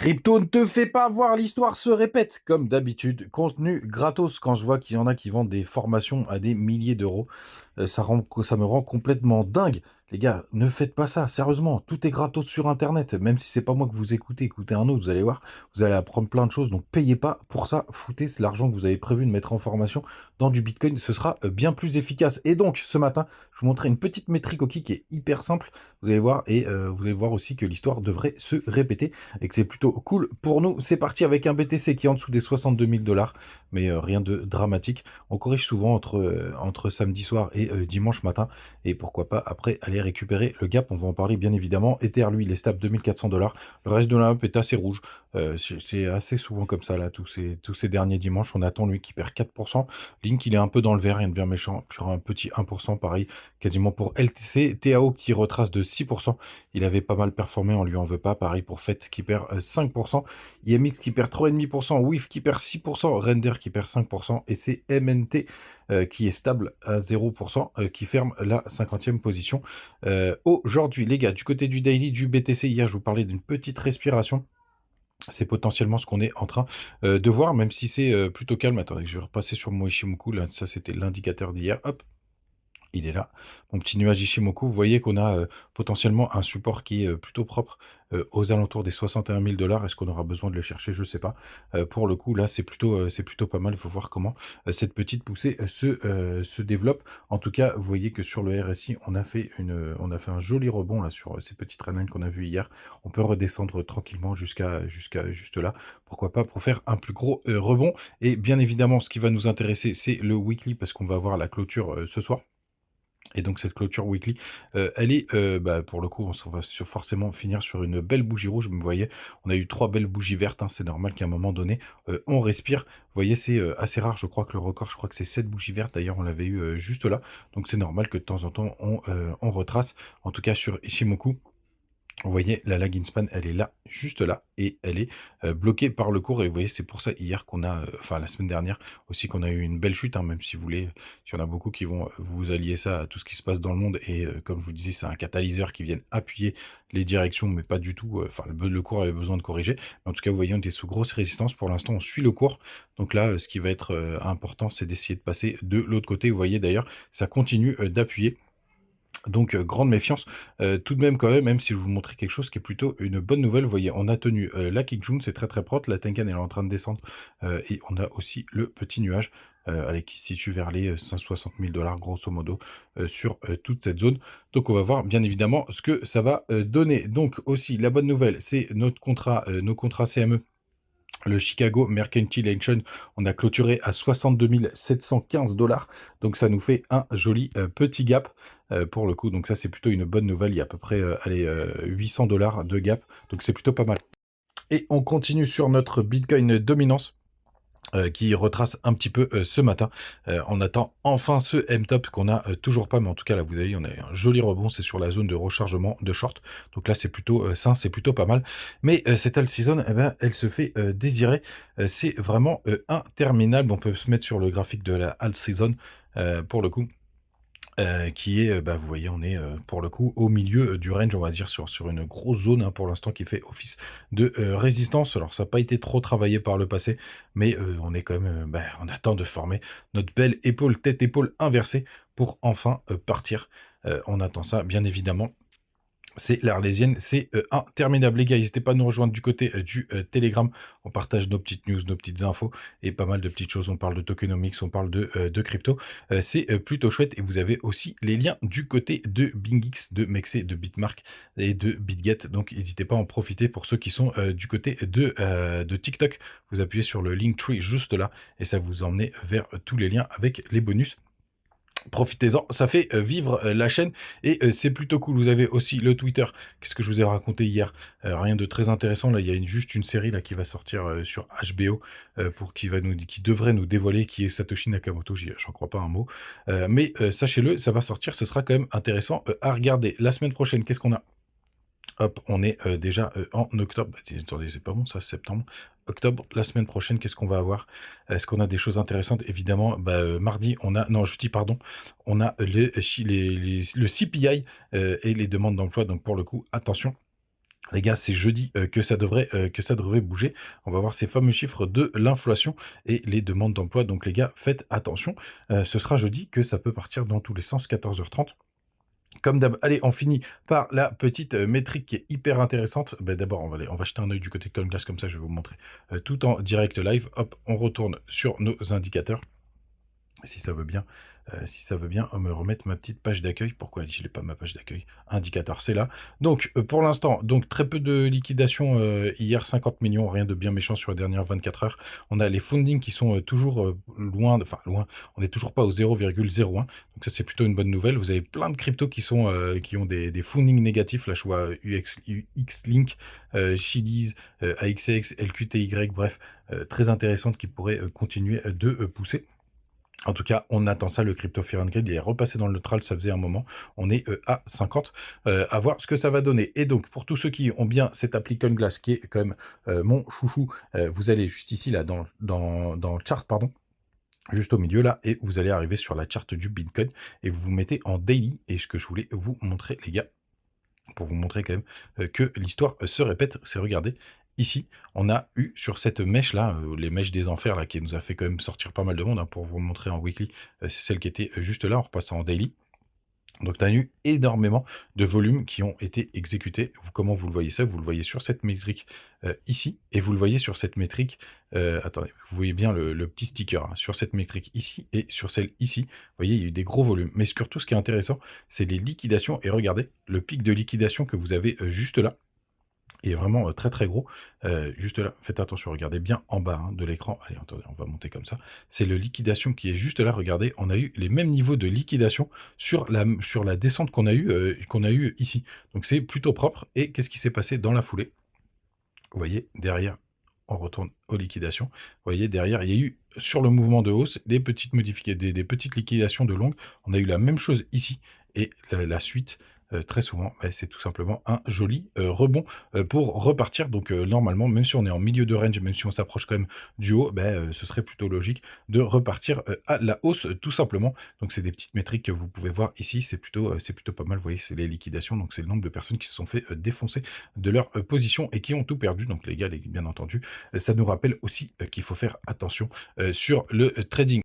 Crypto ne te fait pas voir, l'histoire se répète. Comme d'habitude, contenu gratos. Quand je vois qu'il y en a qui vendent des formations à des milliers d'euros, ça me rend complètement dingue. Les gars, ne faites pas ça, sérieusement. Tout est gratos sur Internet. Même si c'est pas moi que vous écoutez, écoutez un autre, vous allez voir, vous allez apprendre plein de choses. Donc payez pas pour ça. Foutez l'argent que vous avez prévu de mettre en formation dans du Bitcoin. Ce sera bien plus efficace. Et donc, ce matin, je vous montrerai une petite métrique au qui est hyper simple. Vous allez voir, et vous allez voir aussi que l'histoire devrait se répéter et que c'est plutôt cool pour nous. C'est parti avec un BTC qui est en dessous des 62 000 $, mais rien de dramatique. On corrige souvent entre samedi soir et dimanche matin, et pourquoi pas après aller récupérer le gap, on va en parler bien évidemment. Ether, lui, il est stable 2400 $. Le reste de la map est assez rouge. C'est assez souvent comme ça là, tous ces derniers dimanches. On attend lui qui perd 4%. Link, il est un peu dans le vert, rien de bien méchant. Puis un petit 1%, pareil, quasiment pour LTC. TAO qui retrace de 6%. Il avait pas mal performé, on lui en veut pas. Pareil pour FET qui perd 5%. IMX qui perd 3,5%. WIF qui perd 6%. Render qui perd 5%. Et c'est MNT qui est stable à 0%, qui ferme la 50e position. Aujourd'hui, les gars, du côté du daily, du BTC, hier, je vous parlais d'une petite respiration. C'est potentiellement ce qu'on est en train de voir, même si c'est plutôt calme. Attendez, je vais repasser sur mon Ishimoku. Là, ça, c'était l'indicateur d'hier. Hop, il est là. Mon petit nuage Ishimoku. Vous voyez qu'on a potentiellement un support qui est plutôt propre aux alentours des 61 000 $. Est-ce qu'on aura besoin de le chercher? Je ne sais pas. Pour le coup, là, c'est plutôt pas mal. Il faut voir comment cette petite poussée se développe. En tout cas, vous voyez que sur le RSI, on a fait un joli rebond là sur ces petites trendlines qu'on a vues hier. On peut redescendre tranquillement jusqu'à juste là. Pourquoi pas pour faire un plus gros rebond. Et bien évidemment, ce qui va nous intéresser, c'est le weekly parce qu'on va avoir la clôture ce soir. Et donc cette clôture weekly, elle est, pour le coup, on va forcément finir sur une belle bougie rouge. Vous voyez, on a eu 3 belles bougies vertes, hein, c'est normal qu'à un moment donné, on respire. Vous voyez, c'est assez rare, je crois que le record, je crois que c'est 7 bougies vertes. D'ailleurs, on l'avait eu juste là. Donc c'est normal que de temps en temps, on retrace. En tout cas, sur Ishimoku, vous voyez, la lag in span, elle est là, juste là, et elle est bloquée par le cours. Et vous voyez, c'est pour ça hier qu'on a, enfin la semaine dernière aussi, qu'on a eu une belle chute, hein, même si vous voulez, s'il y en a beaucoup qui vont vous allier ça à tout ce qui se passe dans le monde. Et comme je vous disais, c'est un catalyseur qui vient appuyer les directions, mais pas du tout. Enfin, le cours avait besoin de corriger. Mais en tout cas, vous voyez, on est sous grosse résistance. Pour l'instant, on suit le cours. Donc là, ce qui va être important, c'est d'essayer de passer de l'autre côté. Vous voyez d'ailleurs, ça continue d'appuyer. Donc grande méfiance tout de même quand même si je vous montrais quelque chose qui est plutôt une bonne nouvelle. Vous voyez, on a tenu la Kijun, c'est très propre, la Tenkan elle est en train de descendre, et on a aussi le petit nuage allez, qui se situe vers les 160 000 $ grosso modo sur toute cette zone. Donc on va voir bien évidemment ce que ça va donner. Donc aussi la bonne nouvelle, c'est notre contrat, nos contrats CME. Le Chicago Mercantile Auction, on a clôturé à 62 715 $. Donc ça nous fait un joli petit gap pour le coup. Donc ça, c'est plutôt une bonne nouvelle. Il y a à peu près 800 $ de gap. Donc c'est plutôt pas mal. Et on continue sur notre Bitcoin dominance. Qui retrace un petit peu ce matin. On attend enfin ce M-top qu'on a toujours pas, mais en tout cas là vous avez, on a un joli rebond, c'est sur la zone de rechargement de short. Donc là c'est plutôt sain, c'est plutôt pas mal. Mais cette all season, eh ben, elle se fait désirer. C'est vraiment interminable. On peut se mettre sur le graphique de la all season pour le coup. Qui est, vous voyez, on est pour le coup au milieu du range, on va dire sur une grosse zone hein, pour l'instant qui fait office de résistance. Alors ça n'a pas été trop travaillé par le passé, mais on est quand même, on attend de former notre belle épaule, tête-épaule inversée pour enfin partir. On attend ça, bien évidemment. C'est l'Arlésienne, c'est interminable. Les gars, n'hésitez pas à nous rejoindre du côté du Telegram. On partage nos petites news, nos petites infos et pas mal de petites choses. On parle de tokenomics, on parle de crypto. C'est plutôt chouette. Et vous avez aussi les liens du côté de BingX, de Mexer, de Bitmark et de BitGet. Donc n'hésitez pas à en profiter pour ceux qui sont du côté de TikTok. Vous appuyez sur le Linktree juste là et ça vous emmène vers tous les liens avec les bonus. Profitez-en, ça fait vivre la chaîne et c'est plutôt cool. Vous avez aussi le Twitter. Qu'est-ce que je vous ai raconté hier? Rien de très intéressant. Là, il y a juste une série là qui va sortir sur HBO qui devrait nous dévoiler qui est Satoshi Nakamoto. J'en crois pas un mot. Mais sachez-le, ça va sortir. Ce sera quand même intéressant à regarder. La semaine prochaine, qu'est-ce qu'on a? Hop, on est déjà en octobre. Attendez, c'est pas bon ça, septembre. Octobre, la semaine prochaine, qu'est-ce qu'on va avoir? Est-ce qu'on a des choses intéressantes? Évidemment, mardi, on a, non, jeudi, pardon, on a le CPI et les demandes d'emploi. Donc pour le coup, attention. Les gars, c'est jeudi que ça devrait bouger. On va voir ces fameux chiffres de l'inflation et les demandes d'emploi. Donc les gars, faites attention. Ce sera jeudi que ça peut partir dans tous les sens, 14h30. Comme d'hab, allez, on finit par la petite métrique qui est hyper intéressante. Ben, d'abord, on va jeter un œil du côté de CoinGlass, comme ça je vais vous montrer tout en direct live. Hop, on retourne sur nos indicateurs. Si ça veut bien, me remettre ma petite page d'accueil. Pourquoi je n'ai pas ma page d'accueil? Indicateur, c'est là. Donc, pour l'instant, donc très peu de liquidation hier, 50 millions, rien de bien méchant sur les dernières 24 heures. On a les fundings qui sont toujours loin, enfin loin, on n'est toujours pas au 0,01. Donc ça, c'est plutôt une bonne nouvelle. Vous avez plein de cryptos qui ont des fundings négatifs. Là, je vois UX-Link, Chiliz, AXX, LQTY, bref, très intéressantes qui pourraient continuer de pousser. En tout cas, on attend ça, le crypto Fear and Greed, il est repassé dans le neutral, ça faisait un moment, on est à 50, à voir ce que ça va donner. Et donc, pour tous ceux qui ont bien cette appli CoinGlass, qui est quand même mon chouchou, vous allez juste ici, là, dans le chart, pardon, juste au milieu, là, et vous allez arriver sur la charte du Bitcoin, et vous vous mettez en daily, et ce que je voulais vous montrer, les gars, pour vous montrer quand même que l'histoire se répète, c'est regardez, ici, on a eu sur cette mèche-là, les mèches des enfers, là, qui nous a fait quand même sortir pas mal de monde, hein, pour vous montrer en weekly, c'est celle qui était juste là, on repasse en daily. Donc, tu as eu énormément de volumes qui ont été exécutés. Comment vous le voyez ça? Vous le voyez sur cette métrique ici, et vous le voyez sur cette métrique, attendez, vous voyez bien le petit sticker, hein, sur cette métrique ici et sur celle ici. Vous voyez, il y a eu des gros volumes. Mais surtout, ce qui est intéressant, c'est les liquidations. Et regardez, le pic de liquidation que vous avez juste là, est vraiment très très gros. Juste là, faites attention, regardez bien en bas hein, de l'écran. Allez, attendez, on va monter comme ça. C'est le liquidation qui est juste là. Regardez, on a eu les mêmes niveaux de liquidation sur la descente qu'on a eu ici. Donc c'est plutôt propre. Et qu'est-ce qui s'est passé dans la foulée? Vous voyez, derrière, on retourne aux liquidations. Vous voyez, derrière, il y a eu, sur le mouvement de hausse, des petites des petites liquidations de longue. On a eu la même chose ici. Et la suite, très souvent, bah, c'est tout simplement un joli rebond pour repartir. Donc, normalement, même si on est en milieu de range, même si on s'approche quand même du haut, bah, ce serait plutôt logique de repartir à la hausse, tout simplement. Donc, c'est des petites métriques que vous pouvez voir ici. C'est plutôt pas mal. Vous voyez, c'est les liquidations. Donc, c'est le nombre de personnes qui se sont fait défoncer de leur position et qui ont tout perdu. Donc, les gars, bien entendu, ça nous rappelle aussi qu'il faut faire attention sur le trading.